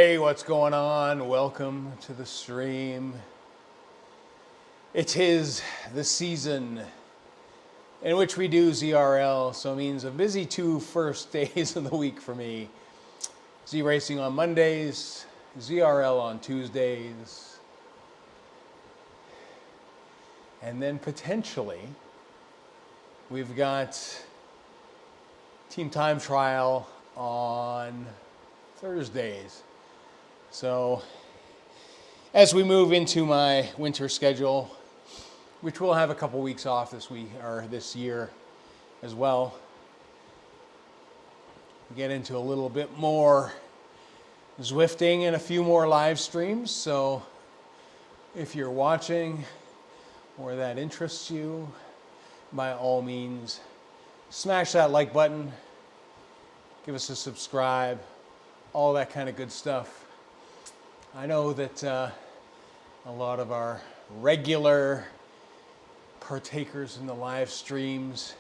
Hey, what's going on? Welcome to the stream. It is the season in which we do ZRL, so it means a busy two first days of the week for me. Z racing on Mondays, ZRL on Tuesdays, and then potentially we've got team time trial on Thursdays. So as we move into my winter schedule, which we'll have a couple weeks off this week or this year as well, get into a little bit more Zwifting and a few more live streams. So if you're watching or that interests you, by all means, smash that like button, give us a subscribe, all that kind of good stuff. I know that a lot of our regular partakers in the live streams,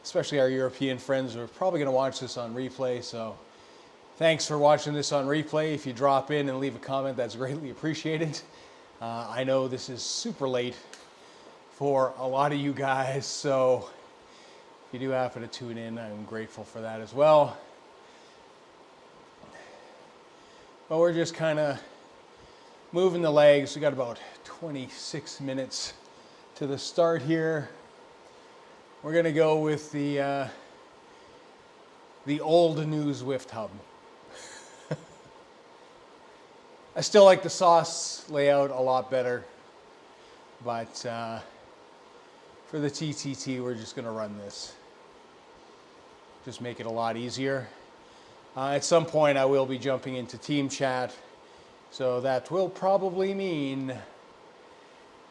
especially our European friends, are probably going to watch this on replay. So thanks for watching this on replay. If you drop in and leave a comment, that's greatly appreciated. I know this is super late for a lot of you guys, so if you do happen to tune in, I'm grateful for that as well. But we're just kind of moving the legs. We got about 26 minutes to the start here. We're going to go with the old new Zwift hub. I still like the sauce layout a lot better, but for the TTT, we're just going to run this. Just make it a lot easier. At some point, I will be jumping into team chat, so that will probably mean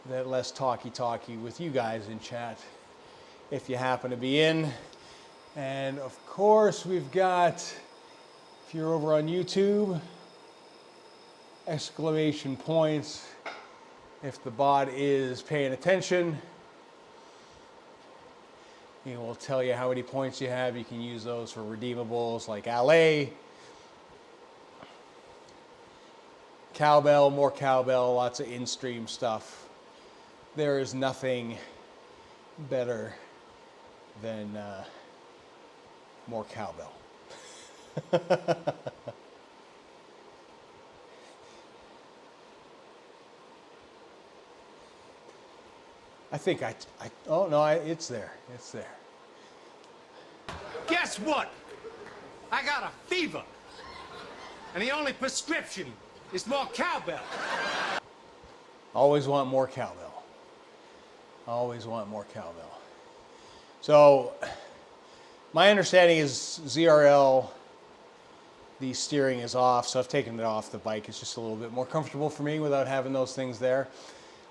that less talky with you guys in chat, if you happen to be in. And of course, we've got, if you're over on YouTube, exclamation points if the bot is paying attention. It will tell you how many points you have. You can use those for redeemables like LA, cowbell, more cowbell, lots of in-stream stuff. There is nothing better than more cowbell. I think oh no, it's there. It's there. Guess what? I got a fever. And the only prescription is more cowbell. Always want more cowbell. Always want more cowbell. So, my understanding is ZRL, the steering is off, so I've taken it off the bike. It's just a little bit more comfortable for me without having those things there.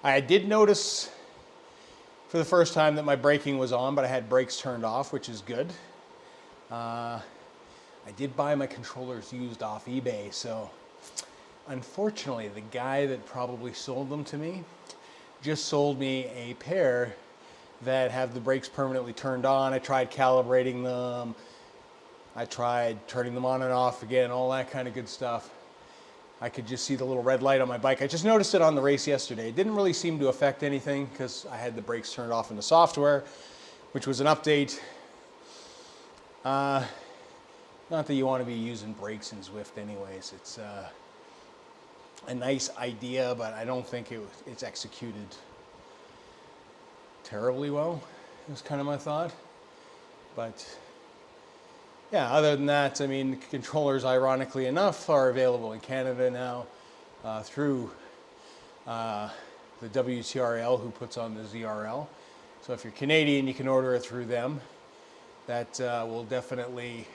I did notice for the first time that my braking was on, but I had brakes turned off, which is good. I did buy my controllers used off eBay, so unfortunately, the guy that probably sold them to me just sold me a pair that have the brakes permanently turned on. I tried calibrating them. I tried turning them on and off again, all that kind of good stuff. I could just see the little red light on my bike. I just noticed it on the race yesterday. It didn't really seem to affect anything because I had the brakes turned off in the software, which was an update. Not that you want to be using brakes in Zwift anyways. It's a nice idea, but I don't think it's executed terribly well. Is kind of my thought. But yeah, other than that, I mean, controllers, ironically enough, are available in Canada now through the WTRL, who puts on the ZRL. So if you're Canadian, you can order it through them. That will definitely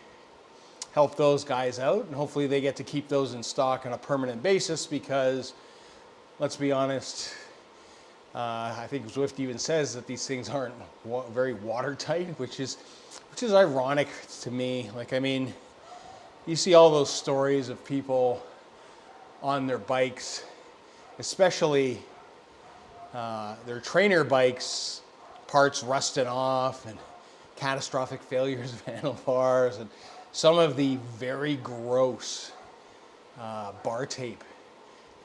help those guys out, and hopefully they get to keep those in stock on a permanent basis because, let's be honest, I think Zwift even says that these things aren't very watertight, which is ironic to me. Like, I mean, you see all those stories of people on their bikes, especially their trainer bikes, parts rusted off and catastrophic failures of handlebars, and some of the very gross bar tape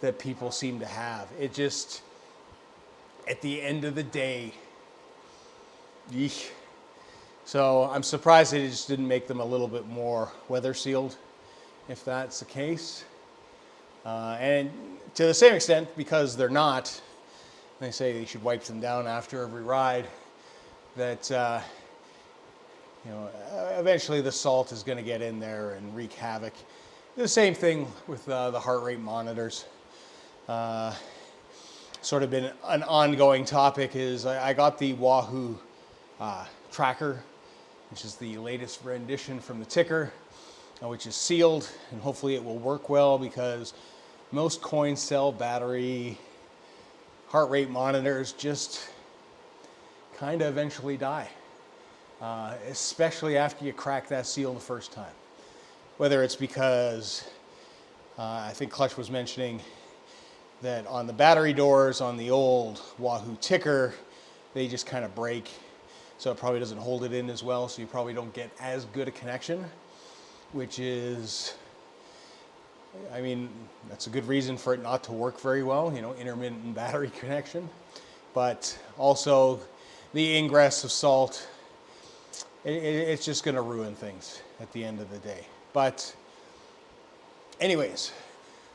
that people seem to have. It just, at the end of the day, yeesh. So I'm surprised they just didn't make them a little bit more weather sealed, if that's the case. And to the same extent, because they're not, they say you should wipe them down after every ride, that eventually the salt is going to get in there and wreak havoc. The same thing with the heart rate monitors. Sort of been an ongoing topic is I got the Wahoo tracker, which is the latest rendition from the ticker, which is sealed, and hopefully it will work well because most coin cell battery heart rate monitors just kind of eventually die, especially after you crack that seal the first time. Whether it's because I think Clutch was mentioning that on the battery doors on the old Wahoo ticker, they just kind of break, so it probably doesn't hold it in as well, so you probably don't get as good a connection, which is, I mean, that's a good reason for it not to work very well, intermittent battery connection. But also the ingress of salt, it's just going to ruin things at the end of the day. But anyways,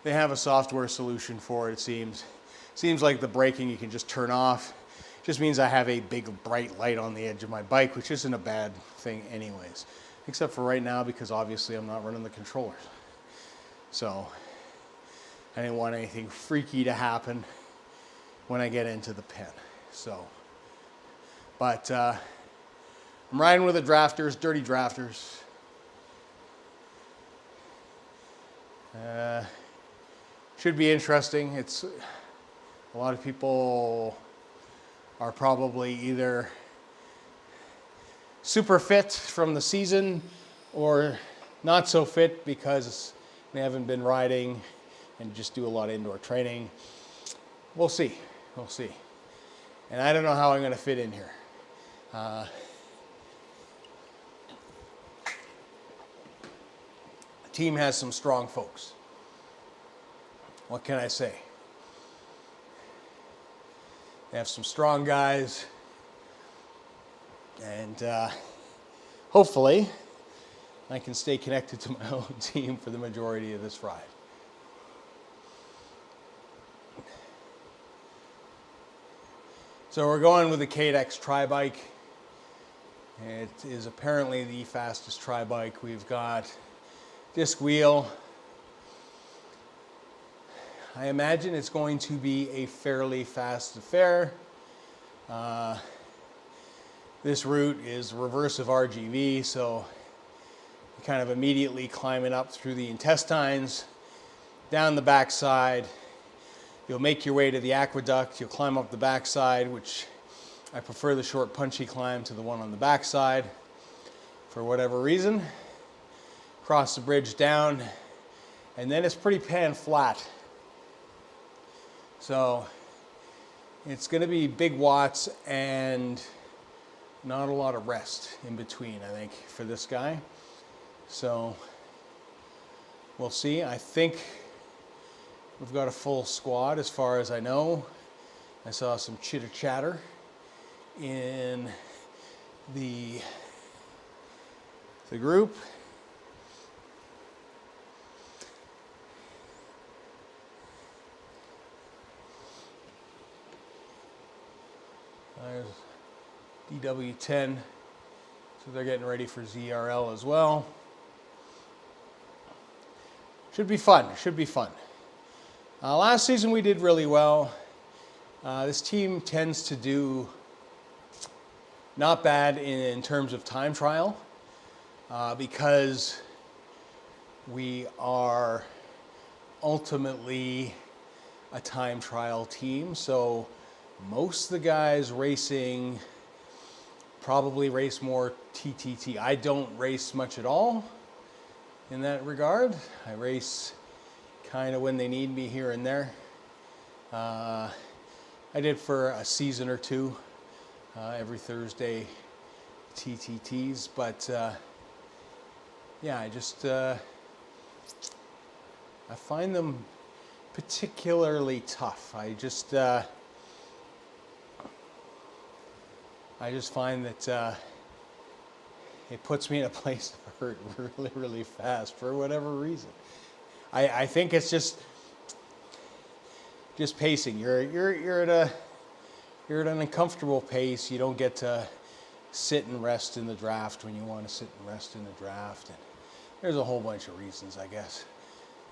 they have a software solution for it, it seems. Seems like the braking you can just turn off. Just means I have a big bright light on the edge of my bike, which isn't a bad thing anyways. Except for right now, because obviously I'm not running the controllers. So I didn't want anything freaky to happen when I get into the pen. So, but I'm riding with the drafters, dirty drafters. Should be interesting. It's a lot of people are probably either super fit from the season or not so fit because they haven't been riding and just do a lot of indoor training. We'll see. We'll see. And I don't know how I'm going to fit in here. The team has some strong folks. What can I say? They have some strong guys, and hopefully I can stay connected to my own team for the majority of this ride. So we're going with the Aqueduc tri-bike. It is apparently the fastest tri-bike. We've got disc wheel. I imagine it's going to be a fairly fast affair. This route is reversive RGV, so you kind of immediately climbing up through the intestines, down the backside. You'll make your way to the aqueduct. You'll climb up the backside, which I prefer the short punchy climb to the one on the backside for whatever reason. Cross the bridge down, and then it's pretty pan flat. So it's going to be big watts and not a lot of rest in between, I think, for this guy. So we'll see. I think we've got a full squad as far as I know. I saw some chitter chatter in the group. There's DW10, so they're getting ready for ZRL as well. Should be fun, should be fun. Last season we did really well. This team tends to do not bad in terms of time trial because we are ultimately a time trial team. So most of the guys racing probably race more TTT. I don't race much at all in that regard. I race kind of when they need me here and there. I did for a season or two, every Thursday TTTs, but yeah, I just I find them particularly tough. I just find that it puts me in a place to hurt really, really fast for whatever reason. I think it's just pacing. You're at an uncomfortable pace. You don't get to sit and rest in the draft when you want to sit and rest in the draft. And there's a whole bunch of reasons, I guess.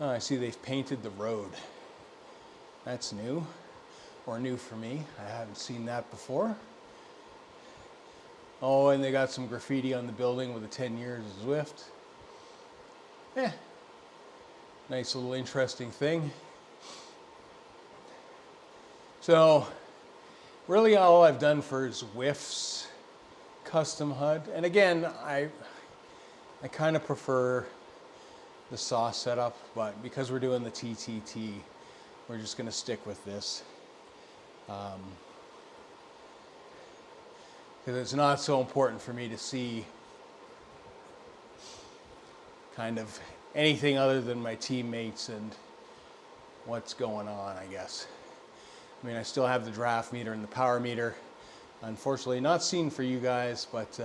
Oh, I see they've painted the road. That's new, or new for me. I haven't seen that before. Oh, and they got some graffiti on the building with the 10 years of Zwift. Nice little interesting thing. So, really all I've done for Zwift's custom HUD, and again, I kind of prefer the saw setup, but because we're doing the TTT, we're just going to stick with this. Because it's not so important for me to see kind of anything other than my teammates and what's going on, I guess. I mean, I still have the draft meter and the power meter. Unfortunately, not seen for you guys, but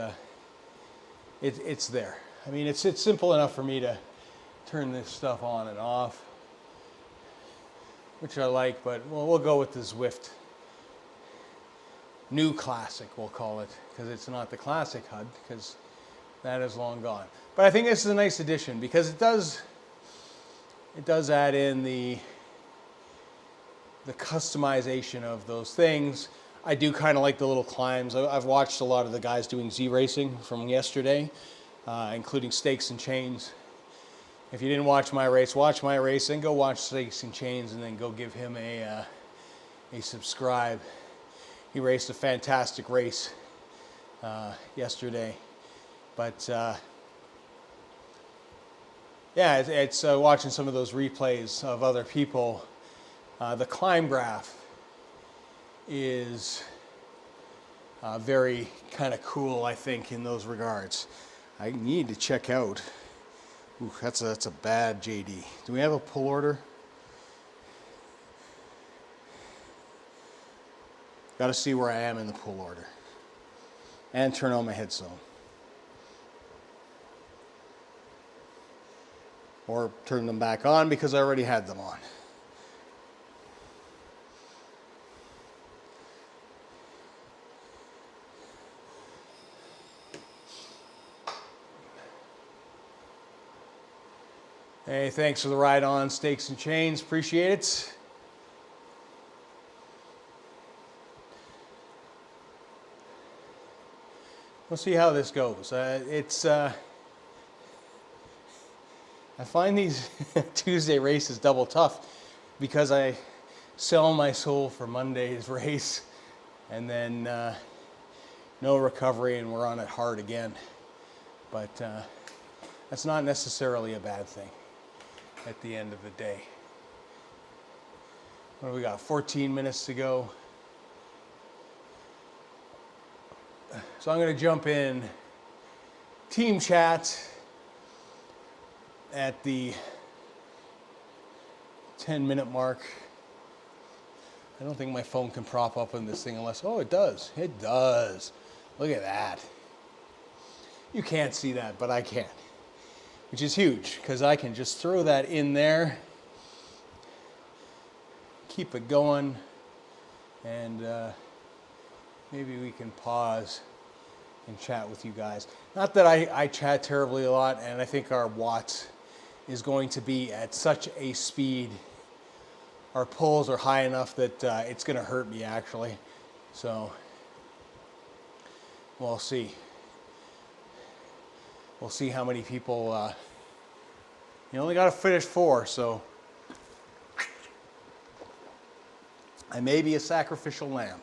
it's there. I mean, it's simple enough for me to turn this stuff on and off, which I like, but we'll go with the Zwift New Classic, we'll call it, because it's not the Classic HUD, because that is long gone. But I think this is a nice addition because it does add in the customization of those things. I do kind of like the little climbs. I've watched a lot of the guys doing Z-Racing from yesterday, including Stakes and Chains. If you didn't watch my race, watch my race, and go watch Stakes and Chains, and then go give him a subscribe. He raced a fantastic race yesterday. But yeah, it's watching some of those replays of other people. The climb graph is very kind of cool, I think, in those regards. I need to check out. Ooh, that's a bad JD. Do we have a pull order? Got to see where I am in the pull order. And turn on my head zone. Or turn them back on because I already had them on. Hey, thanks for the ride on Stakes and Chains. Appreciate it. We'll see how this goes. I find these Tuesday races double tough because I sell my soul for Monday's race and then no recovery and we're on it hard again. But that's not necessarily a bad thing at the end of the day. What do we got? 14 minutes to go. So I'm going to jump in team chat at the 10-minute mark. I don't think my phone can prop up on this thing unless, oh, it does. It does. Look at that. You can't see that, but I can, which is huge because I can just throw that in there, keep it going, and maybe we can pause and chat with you guys. Not that I chat terribly a lot, and I think our watts is going to be at such a speed. Our pulls are high enough that it's going to hurt me actually. So we'll see. We'll see how many people. You only got to finish 4, so I may be a sacrificial lamb.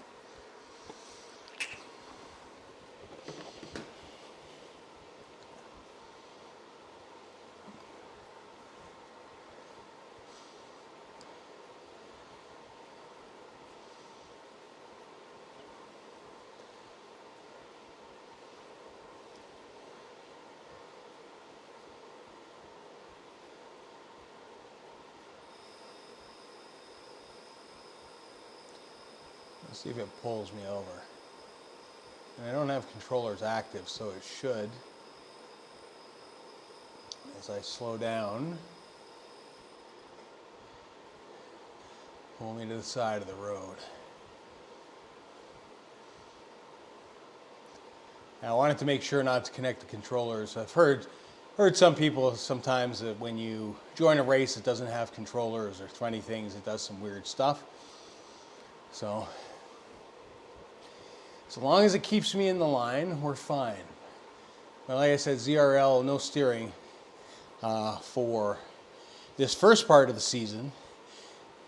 Let's see if it pulls me over. And I don't have controllers active, so it should. As I slow down, pull me to the side of the road. Now, I wanted to make sure not to connect the controllers. I've heard some people sometimes that when you join a race it doesn't have controllers or funny things, it does some weird stuff. So long as it keeps me in the line, we're fine. But like I said, ZRL, no steering for this first part of the season.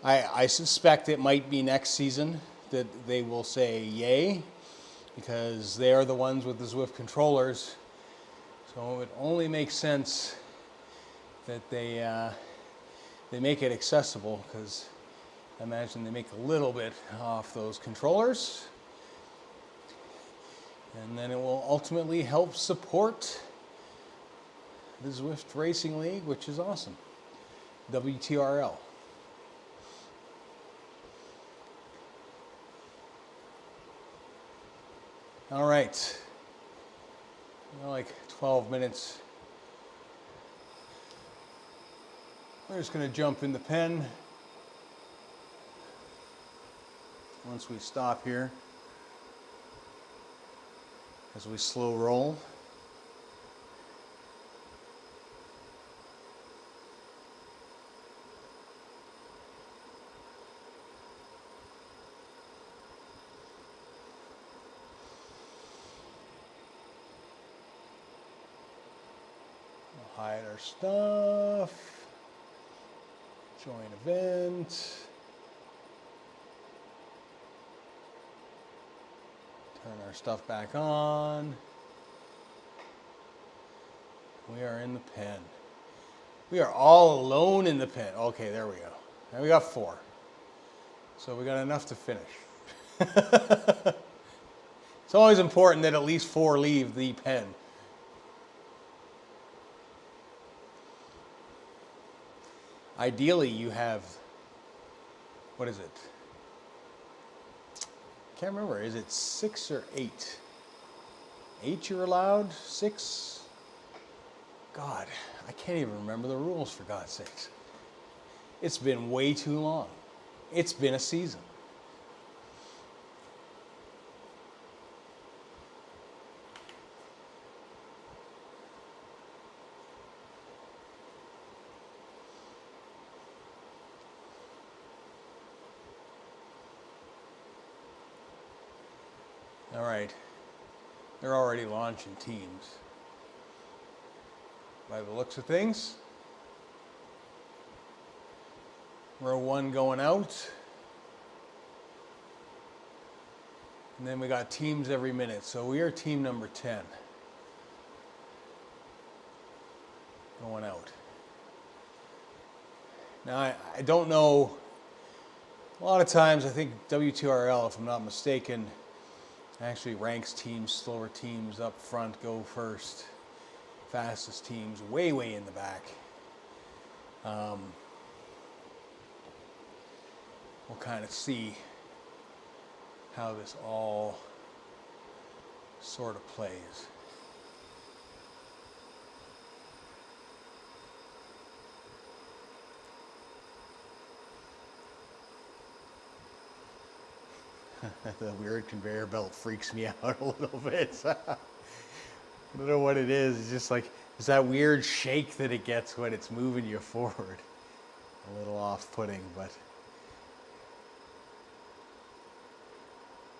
I suspect it might be next season that they will say yay, because they are the ones with the Zwift controllers. So it only makes sense that they make it accessible, because I imagine they make a little bit off those controllers. And then it will ultimately help support the Zwift Racing League, which is awesome. WTRL. All right. Like 12 minutes. We're just going to jump in the pen once we stop here, as we slow roll. We'll hide our stuff, join event, turn our stuff back on. We are in the pen. We are all alone in the pen. Okay, there we go. Now we got 4. So we got enough to finish. It's always important that at least 4 leave the pen. Ideally, you have, what is it? Can't remember. Is it 6 or 8? 8 you're allowed? 6? God, I can't even remember the rules, for God's sakes. It's been way too long. It's been a season. All right, they're already launching teams. By the looks of things, row 1 going out. And then we got teams every minute. So we are team number 10 going out. Now, I don't know, a lot of times I think WTRL, if I'm not mistaken, actually ranks teams, slower teams up front go first. Fastest teams way in the back. We'll kind of see how this all sort of plays. The weird conveyor belt freaks me out a little bit. I don't know what it is. It's just like, it's that weird shake that it gets when it's moving you forward. A little off-putting, but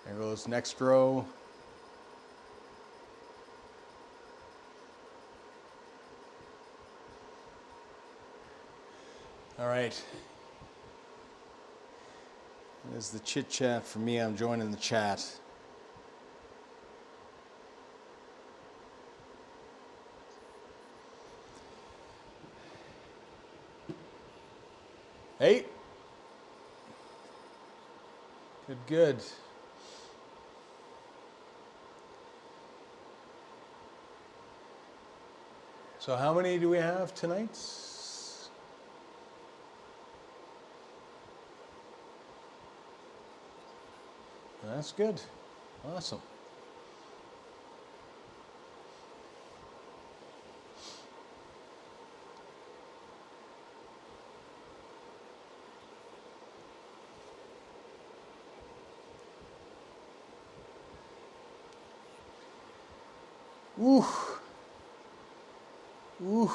there goes next row. All right. There's the chit chat for me. I'm joining the chat. Hey. Good. So how many do we have tonight? That's good. Awesome. Ooh. Ooh.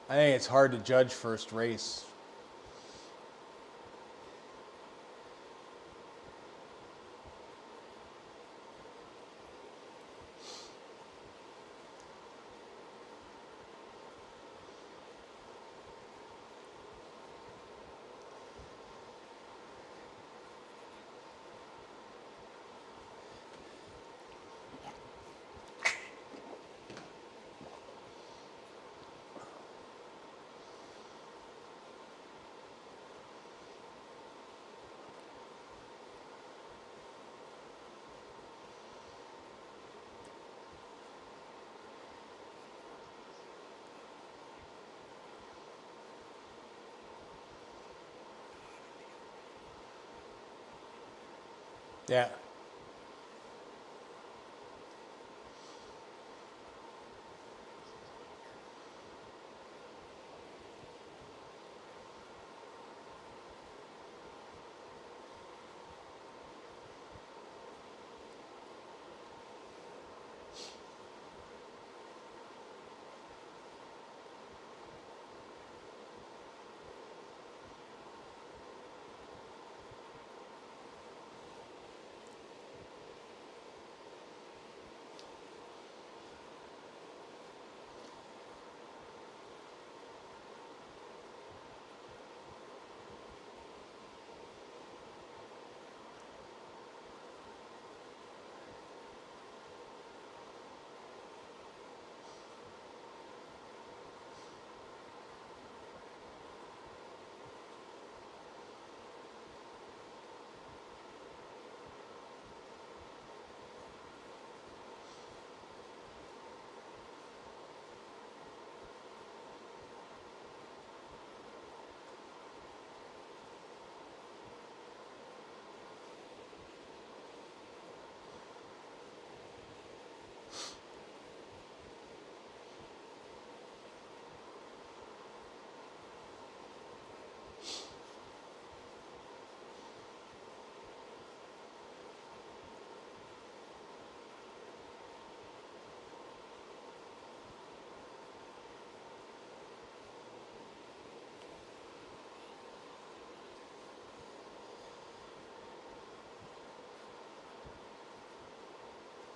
I think it's hard to judge first race. Yeah.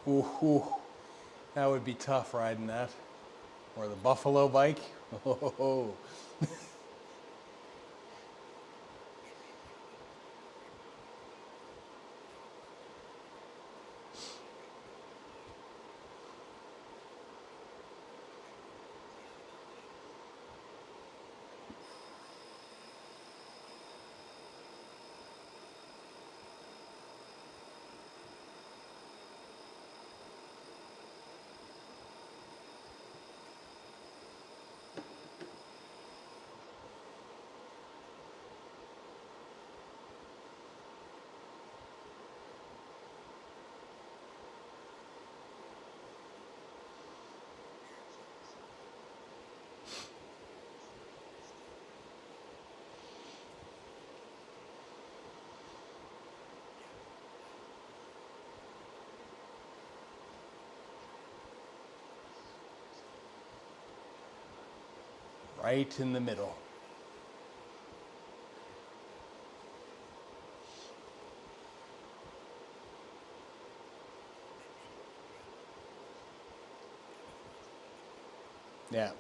Ooh, ooh. That would be tough riding that. Or the buffalo bike. Oh. Right in the middle. Yeah.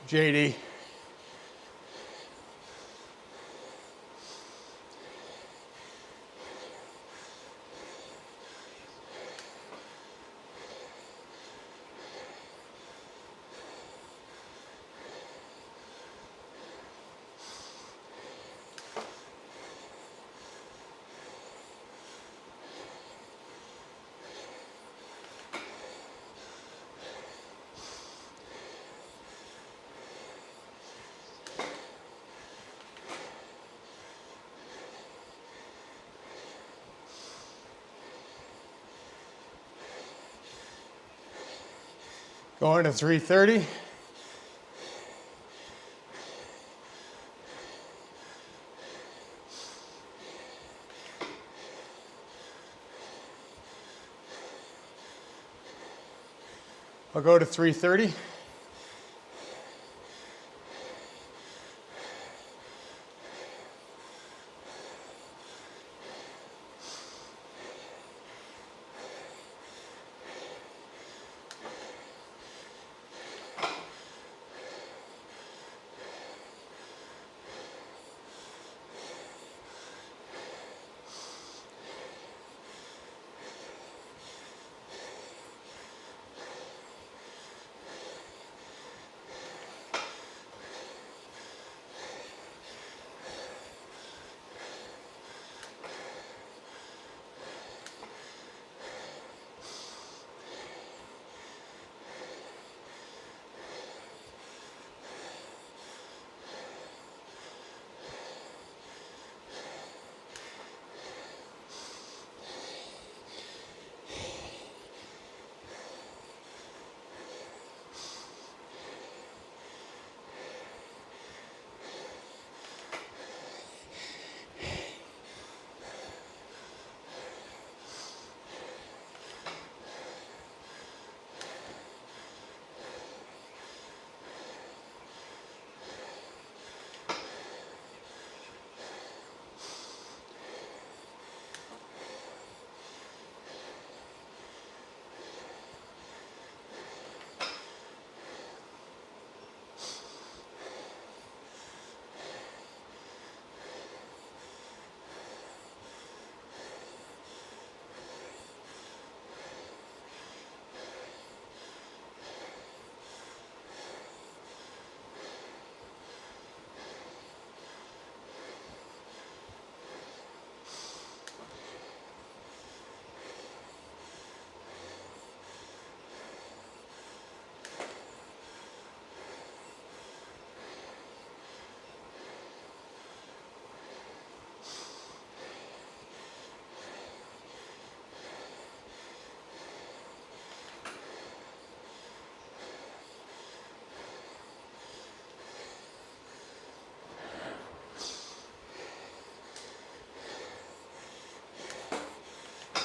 JD. Going to 330. I'll go to 330.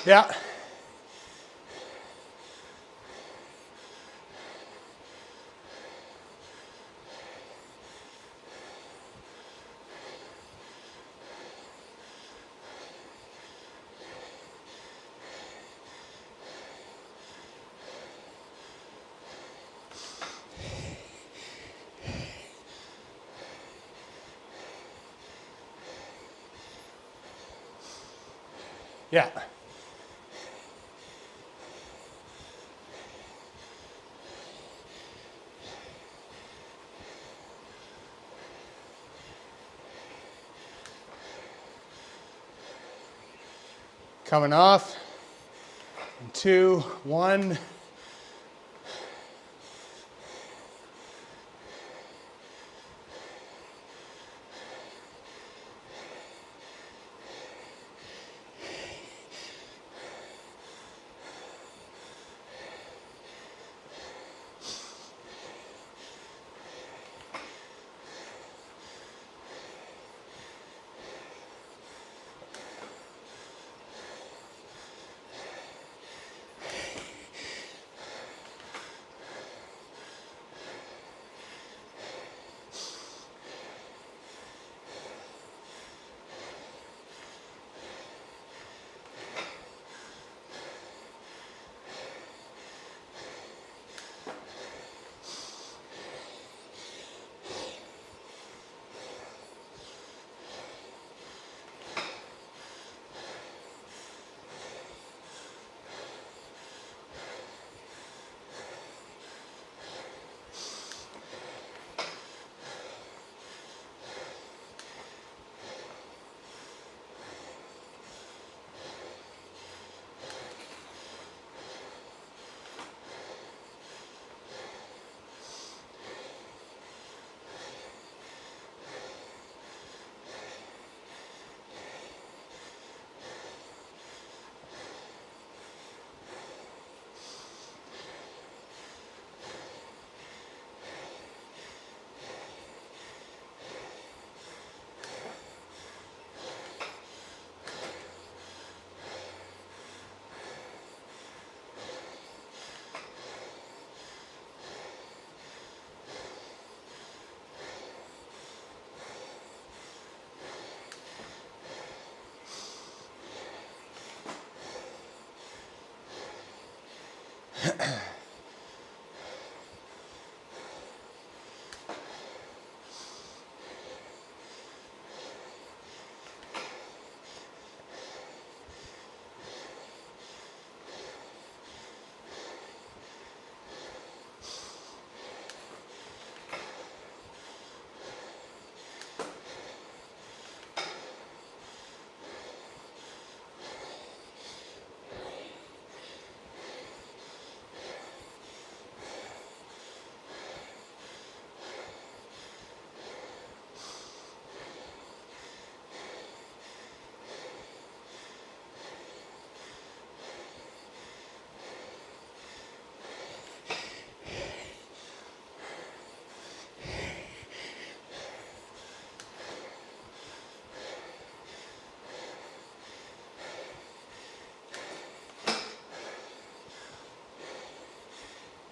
Yeah. Yeah. Coming off. 2, 1.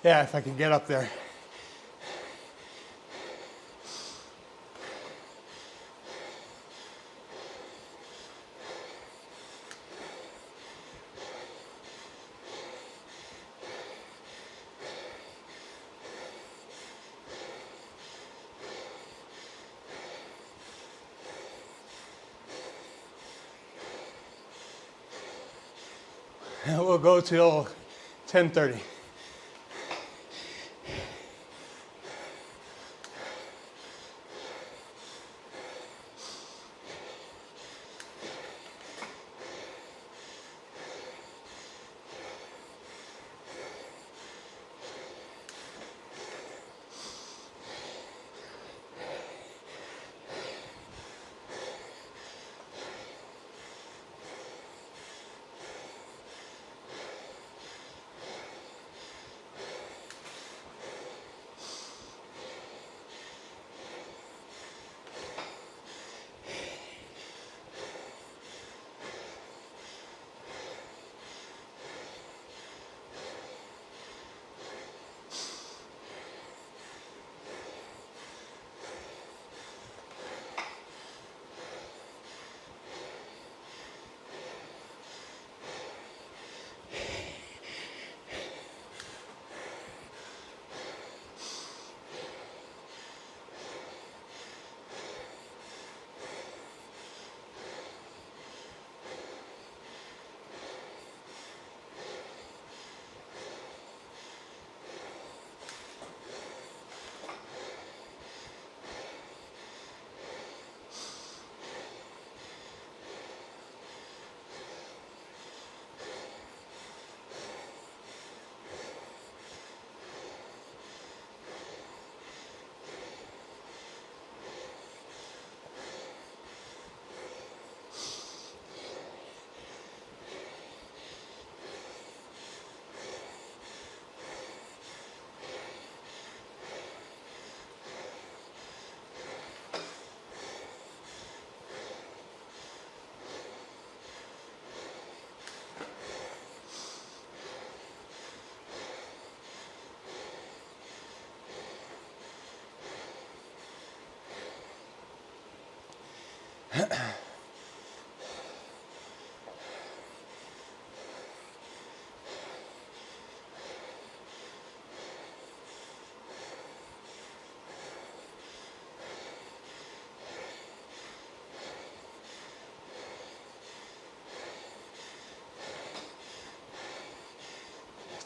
Yeah, if I can get up there. And we'll go till 10:30.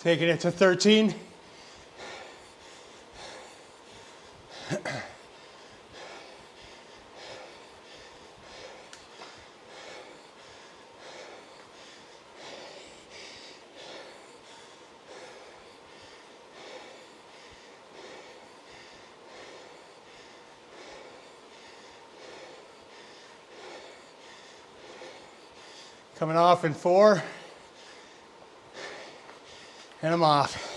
Taking it to 13. Coming off in 4. And I'm off.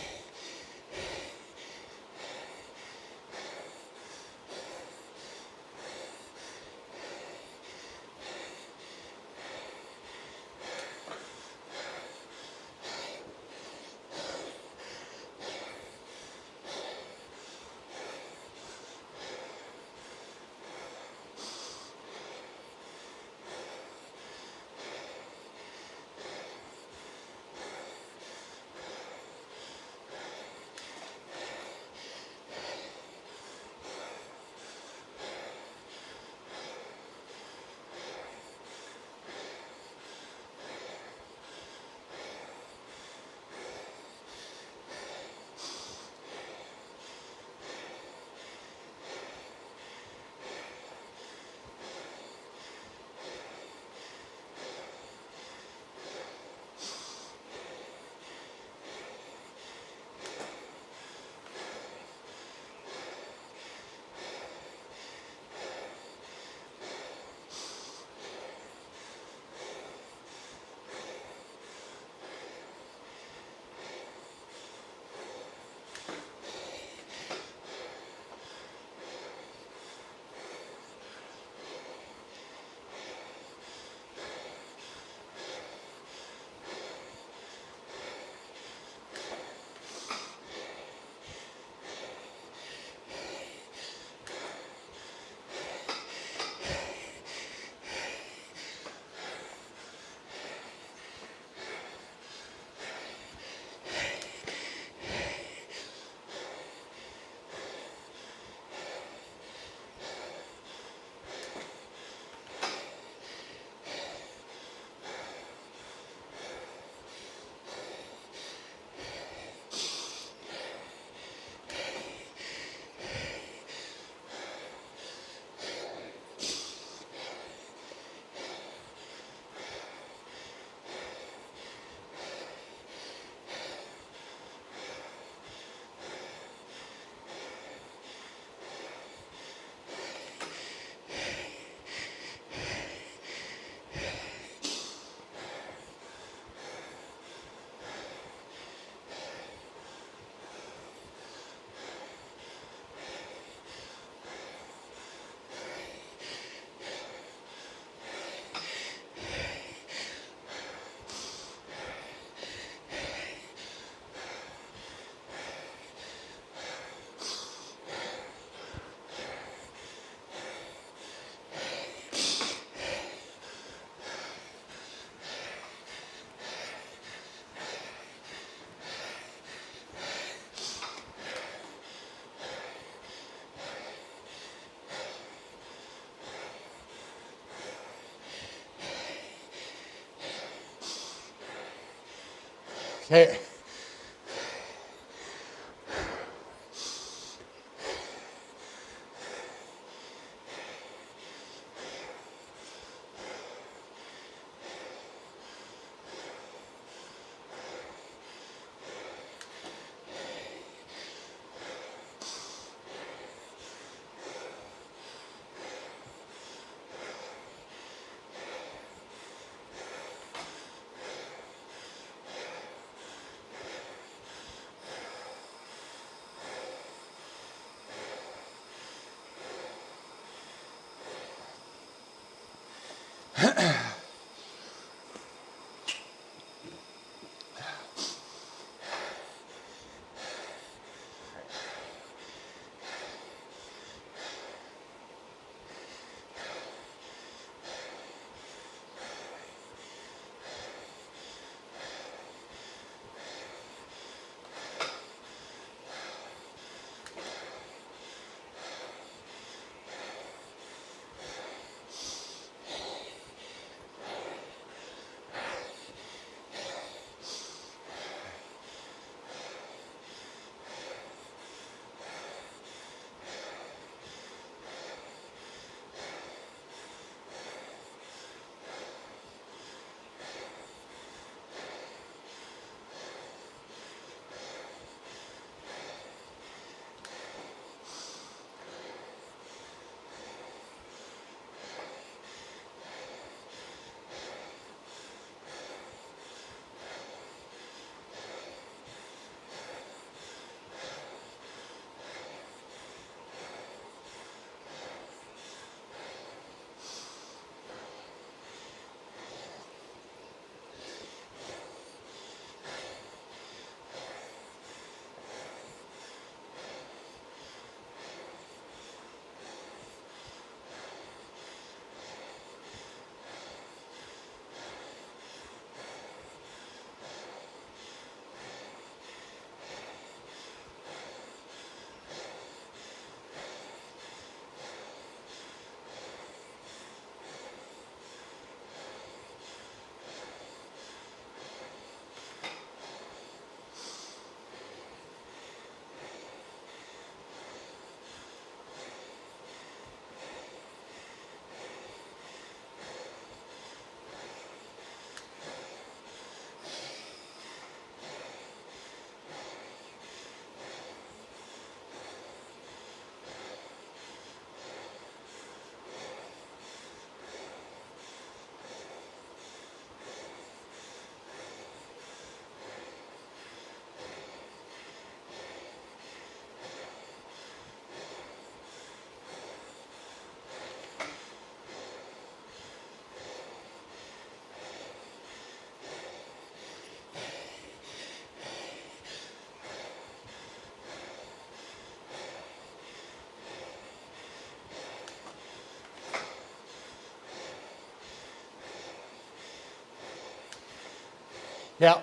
Okay. Yeah.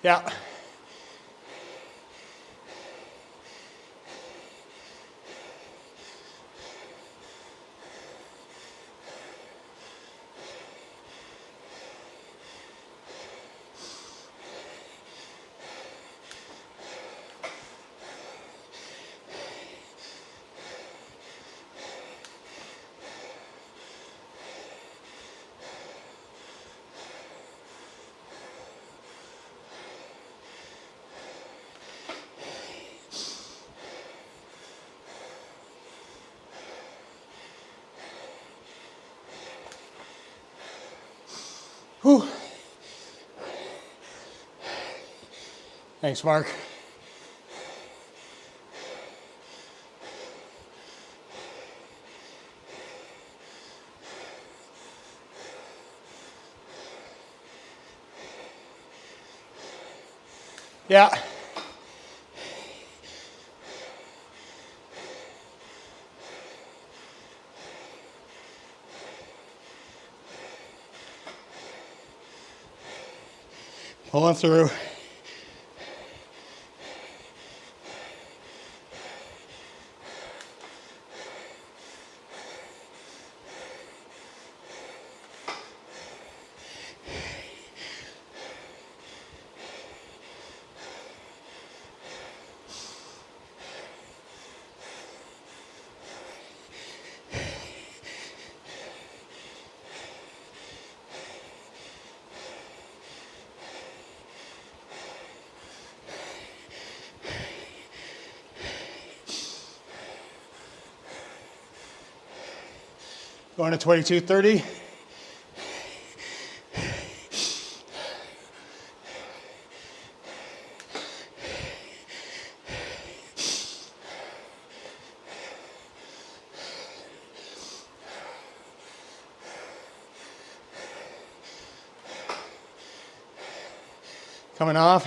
Yeah. Whew. Thanks, Mark. Yeah. Pulling through. Going to 22:30. Coming off.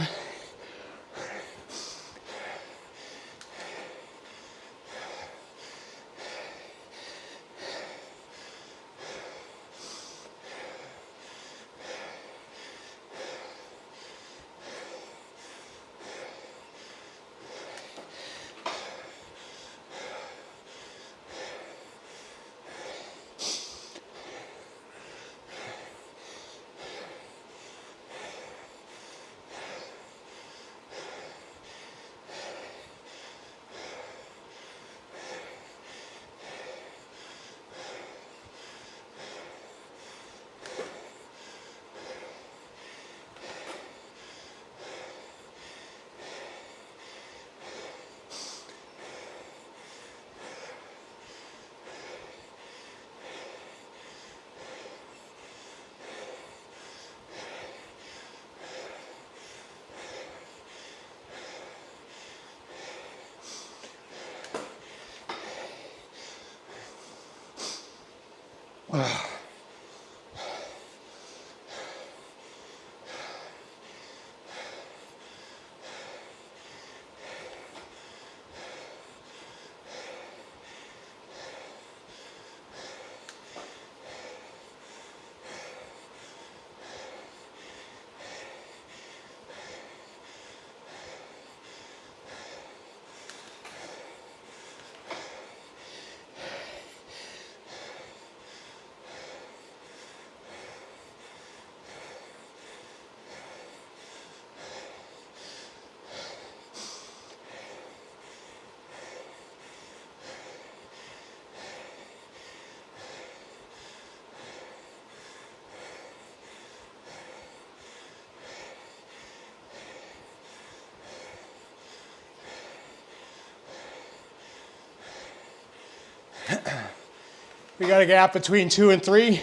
We got a gap between 2 and 3.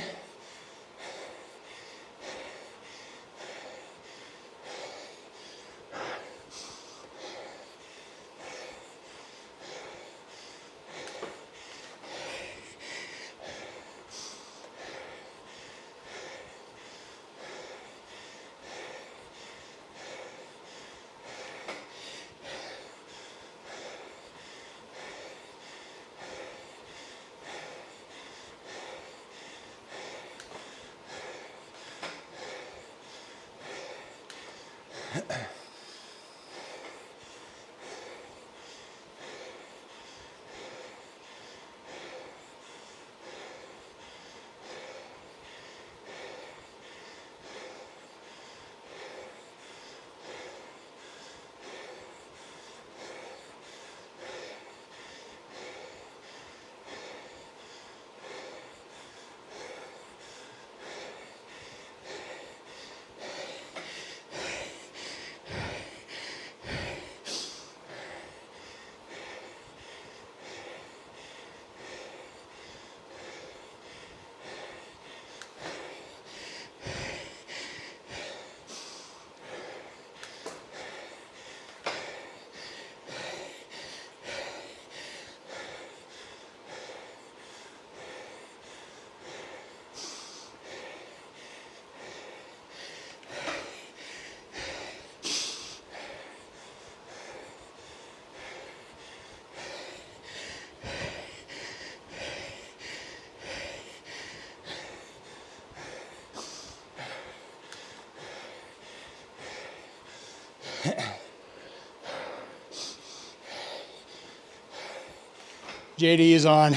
JD is on.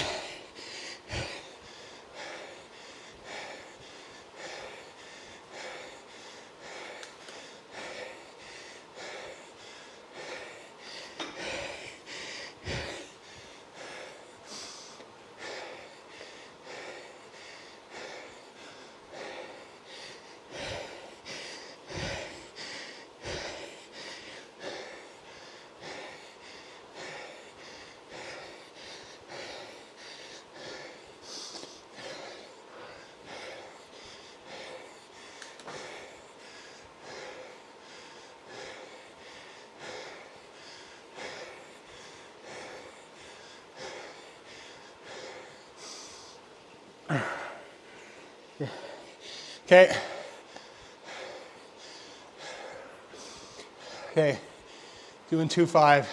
Okay. Okay. Doing 2-5,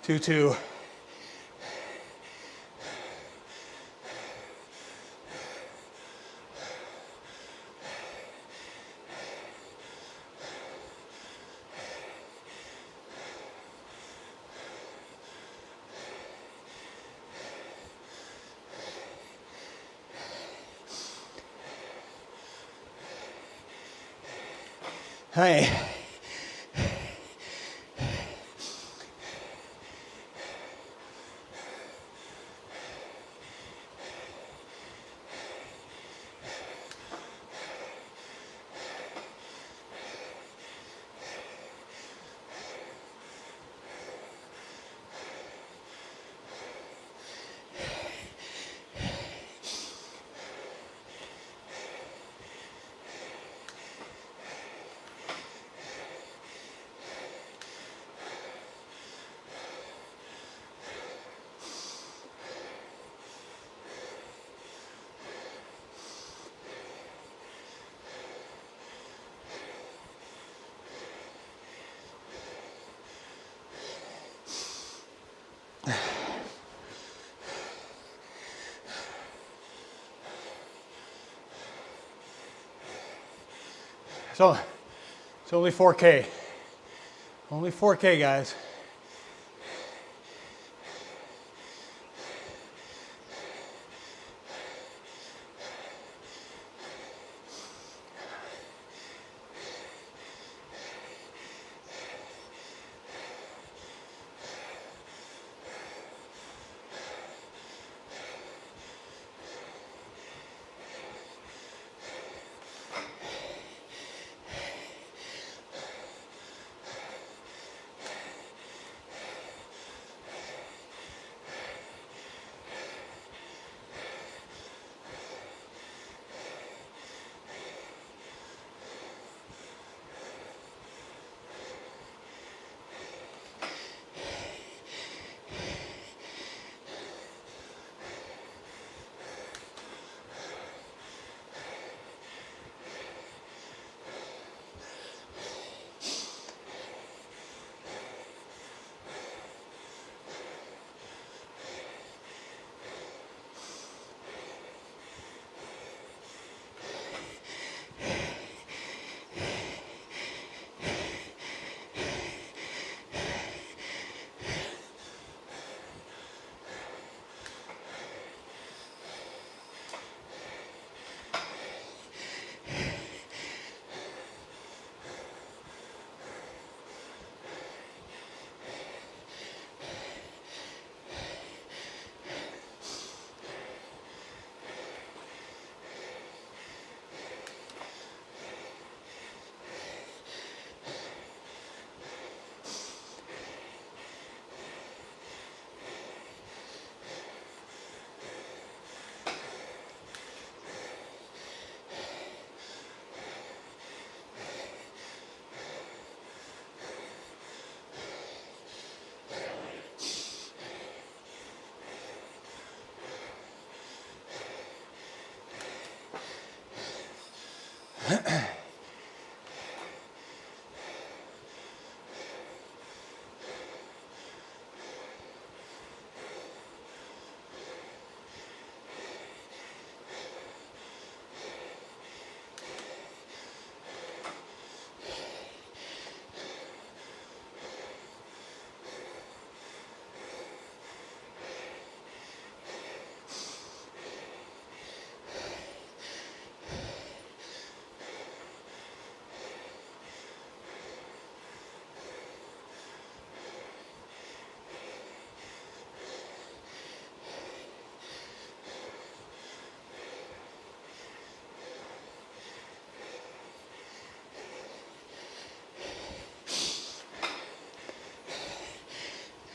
2-2. Hey. So it's only 4K. Only 4K, guys.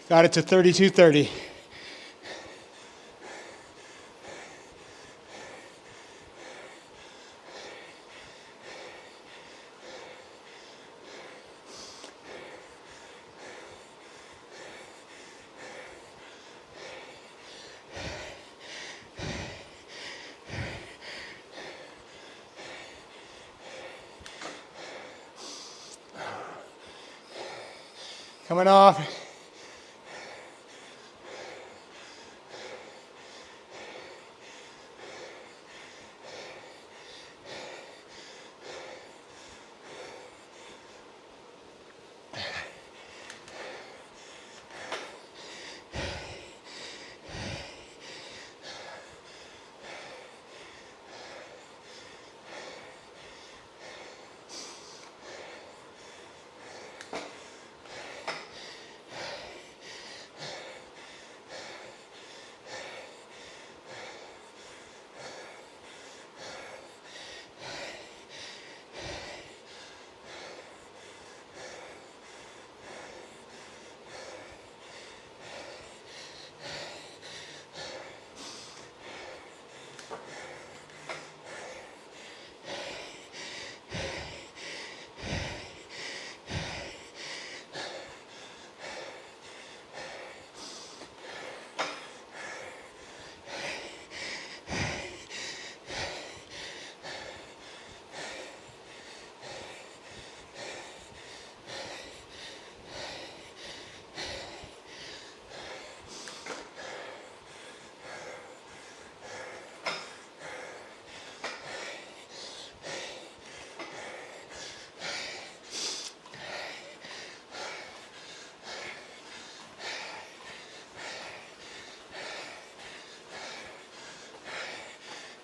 Got it to 32:30. Coming off.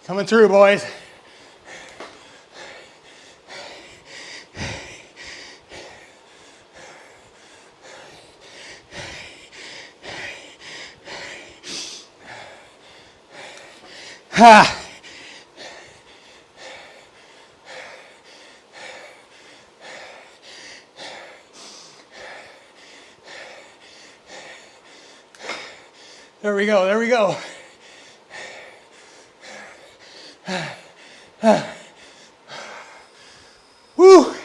Coming through, boys. Ha! There we go, there we go. Woo!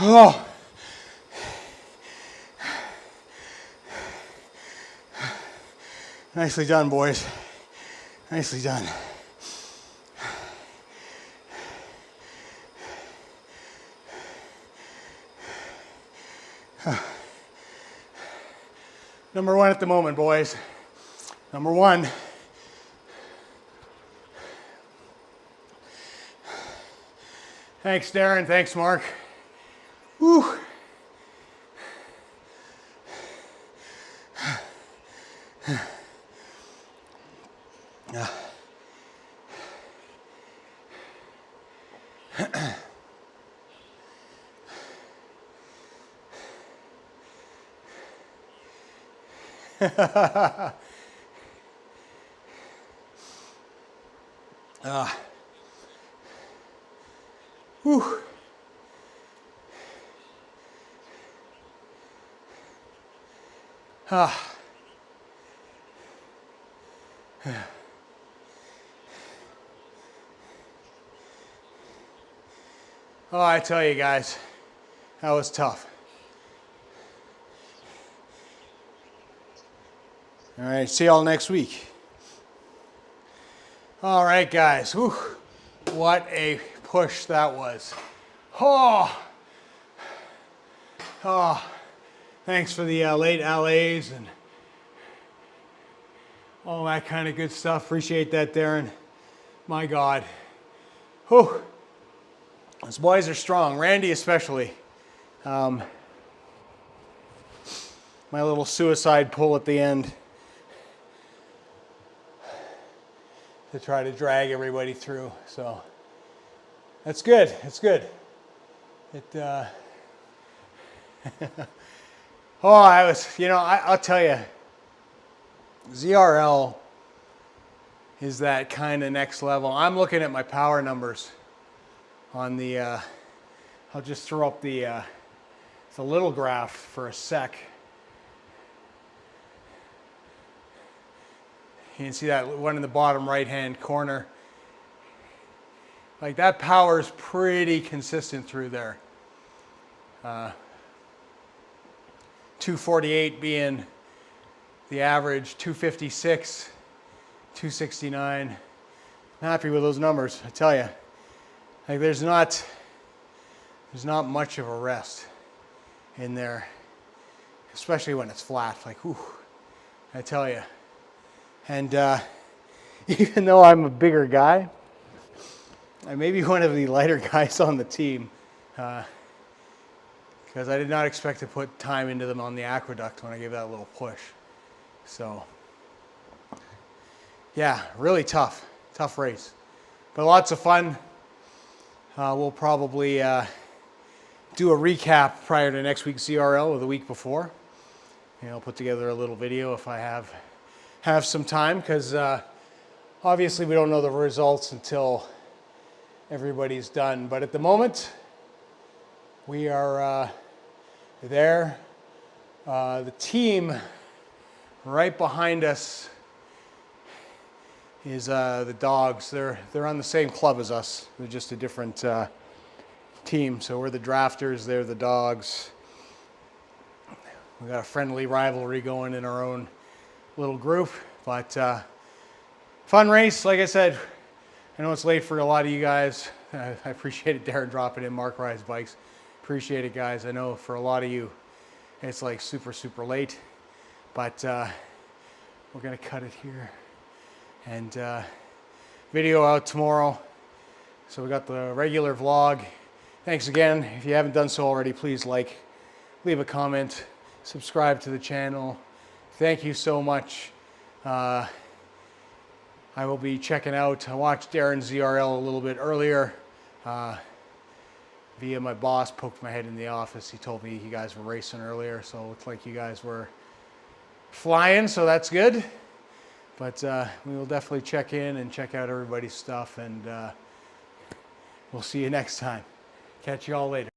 Oh. Nicely done, boys. Nicely done. Number one at the moment, boys. Number one. Thanks, Darren. Thanks, Mark. Woo. Whew. Oh, I tell you guys, that was tough. All right, see y'all next week. All right, guys. Whew. What a push that was. Oh, thanks for the late LAs and all that kind of good stuff. Appreciate that, Darren. My God. Whew. Those boys are strong. Randy especially. my little suicide pull at the end to try to drag everybody through. So that's good. It's good. Oh, I'll tell you, ZRL is that kind of next level. I'm looking at my power numbers on the, I'll just throw up the little graph for a sec. You can see that one in the bottom right-hand corner. Like that power is pretty consistent through there. 248 being the average, 256, 269. I'm happy with those numbers, I tell you. Like there's not much of a rest in there, especially when it's flat. Like, whew, I tell you. And even though I'm a bigger guy, I may be one of the lighter guys on the team, because I did not expect to put time into them on the Aqueduct when I gave that a little push. So, yeah, really tough race, but lots of fun. We'll probably do a recap prior to next week's ZRL or the week before. And I'll put together a little video if I have some time, because obviously we don't know the results until everybody's done. But at the moment, we are there. The team right behind us is the dogs. They're on the same club as us. They're just a different team. So we're the drafters, they're the dogs. We got a friendly rivalry going in our own little group, but fun race. Like I said, I know it's late for a lot of you guys. I appreciate it, Darren dropping in Mark Rides Bikes. Appreciate it, guys. I know for a lot of you, it's like super late, but we're gonna cut it here. And video out tomorrow. So we got the regular vlog. Thanks again. If you haven't done so already, please leave a comment, subscribe to the channel. Thank you so much. I will be checking out, I watched Darren's ZRL a little bit earlier. Via my boss, poked my head in the office. He told me you guys were racing earlier, so it looked like you guys were flying, so that's good. But we will definitely check in and check out everybody's stuff, and we'll see you next time. Catch you all later.